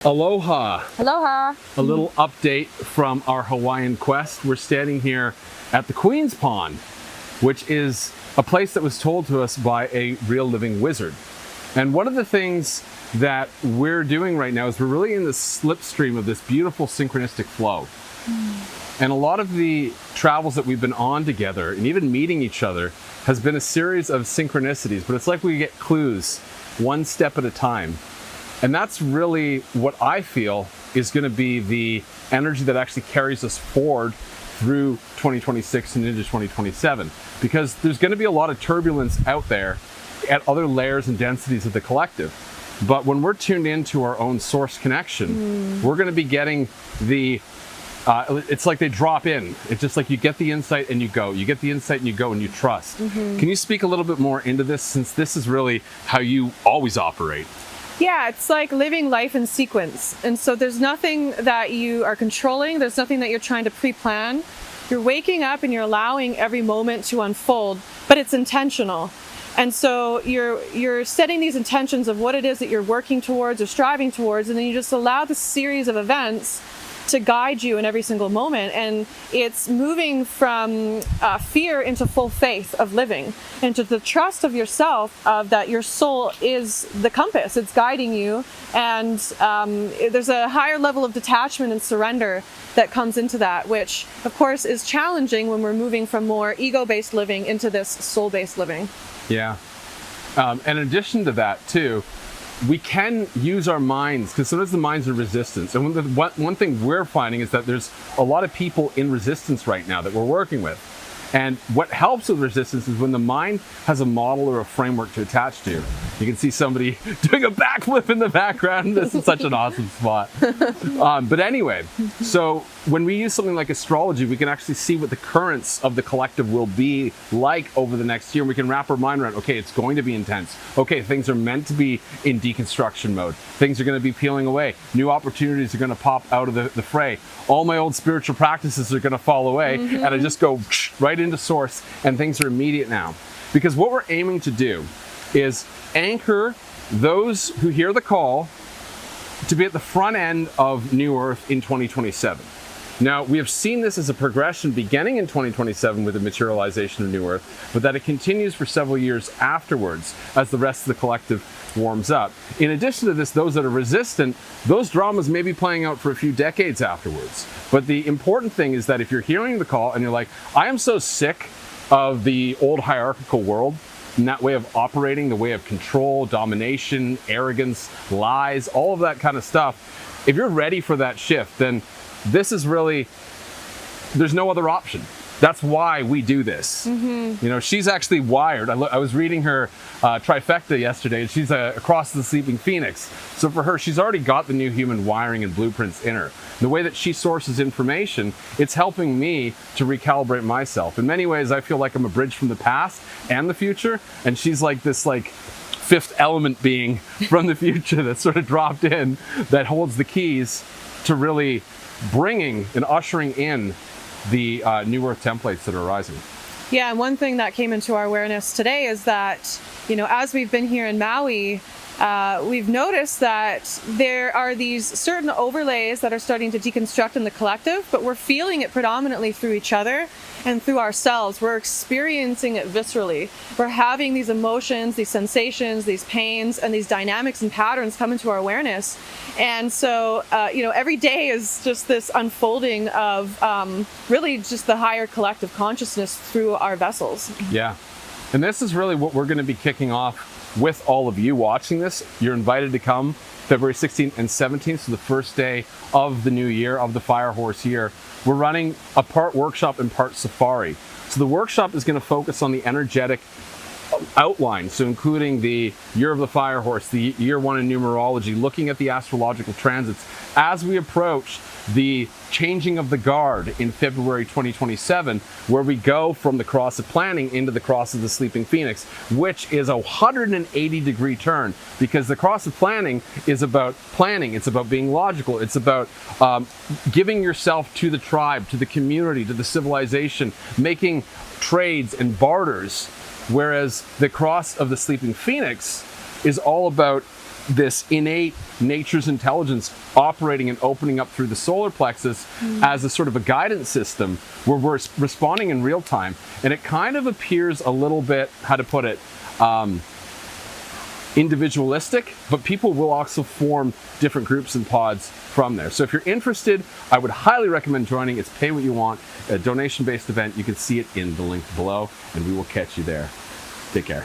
Aloha! Aloha! A little update from our Hawaiian quest. We're standing here at the Queen's Pond, which is a place that was told to us by a real living wizard. And one of the things that we're doing right now is we're really in the slipstream of this beautiful synchronistic flow. And a lot of the travels that we've been on together and even meeting each other has been a series of synchronicities, but it's like we get clues one step at a time. And that's really what I feel is going to be the energy that actually carries us forward through 2026 and into 2027. Because there's going to be a lot of turbulence out there at other layers and densities of the collective. But when we're tuned into our own source connection, we're going to be getting the, it's like they drop in. It's just like you get the insight and you go. You get the insight and you go and you trust. Can you speak a little bit more into this, since this is really how you always operate? Yeah, it's like living life in sequence. And so there's nothing that you are controlling. There's nothing that you're trying to pre-plan. You're waking up and you're allowing every moment to unfold, but it's intentional. And so you're setting these intentions of what it is that you're working towards or striving towards, and then you just allow the series of events to guide you in every single moment. And it's moving from fear into full faith of living, into the trust of yourself, of that your soul is the compass, it's guiding you. And there's a higher level of detachment and surrender that comes into that, which of course is challenging when we're moving from more ego-based living into this soul-based living. Yeah. And in addition to that too, we can use our minds, because sometimes the mind's in resistance. And one thing we're finding is that there's a lot of people in resistance right now that we're working with. And what helps with resistance is when the mind has a model or a framework to attach to. You can see somebody doing a backflip in the background. This is such an awesome spot. But anyway, so when we use something like astrology, we can actually see what the currents of the collective will be like over the next year. And we can wrap our mind around, okay, it's going to be intense. Okay, things are meant to be in deconstruction mode. Things are going to be peeling away. New opportunities are going to pop out of the fray. All my old spiritual practices are going to fall away. And I just go right into source, and things are immediate now. Because what we're aiming to do is anchor those who hear the call to be at the front end of New Earth in 2027. Now, we have seen this as a progression beginning in 2027 with the materialization of New Earth, but that it continues for several years afterwards as the rest of the collective warms up. In addition to this, those that are resistant, those dramas may be playing out for a few decades afterwards. But the important thing is that if you're hearing the call and you're like, I am so sick of the old hierarchical world, and that way of operating, the way of control, domination, arrogance, lies, all of that kind of stuff, if you're ready for that shift, then this is really, there's no other option. That's why we do this. You know, she's actually wired. I was reading her trifecta yesterday, and she's across the sleeping phoenix. So for her, she's already got the new human wiring and blueprints in her. The way that she sources information, it's helping me to recalibrate myself. In many ways, I feel like I'm a bridge from the past and the future, and she's like this fifth element being from the future that sort of dropped in, that holds the keys to really bringing and ushering in the New Earth templates that are arising. Yeah, and one thing that came into our awareness today is that, you know, as we've been here in Maui, we've noticed that there are these certain overlays that are starting to deconstruct in the collective, but we're feeling it predominantly through each other and through ourselves. We're experiencing it viscerally. We're having these emotions, these sensations, these pains, and these dynamics and patterns come into our awareness. And so, you know, every day is just this unfolding of really just the higher collective consciousness through our vessels. Yeah. And this is really what we're going to be kicking off with all of you watching this. You're invited to come February 16th and 17th, so the first day of the new year, of the Fire Horse year. We're running a part workshop and part safari. So the workshop is going to focus on the energetic outline, so including the year of the Fire Horse, the year one in numerology, looking at the astrological transits as we approach the changing of the guard in February 2027, where we go from the cross of planning into the cross of the sleeping phoenix, which is a 180-degree turn, because the cross of planning is about planning, it's about being logical, it's about giving yourself to the tribe, to the community, to the civilization, making trades and barters. Whereas the cross of the sleeping phoenix is all about this innate nature's intelligence operating and opening up through the solar plexus as a sort of a guidance system where we're responding in real time. And it kind of appears a little bit, how to put it, individualistic, but people will also form different groups and pods from there. So if you're interested, I would highly recommend joining. It's pay what you want, a donation-based event. You can see it in the link below, and we will catch you there. Take care.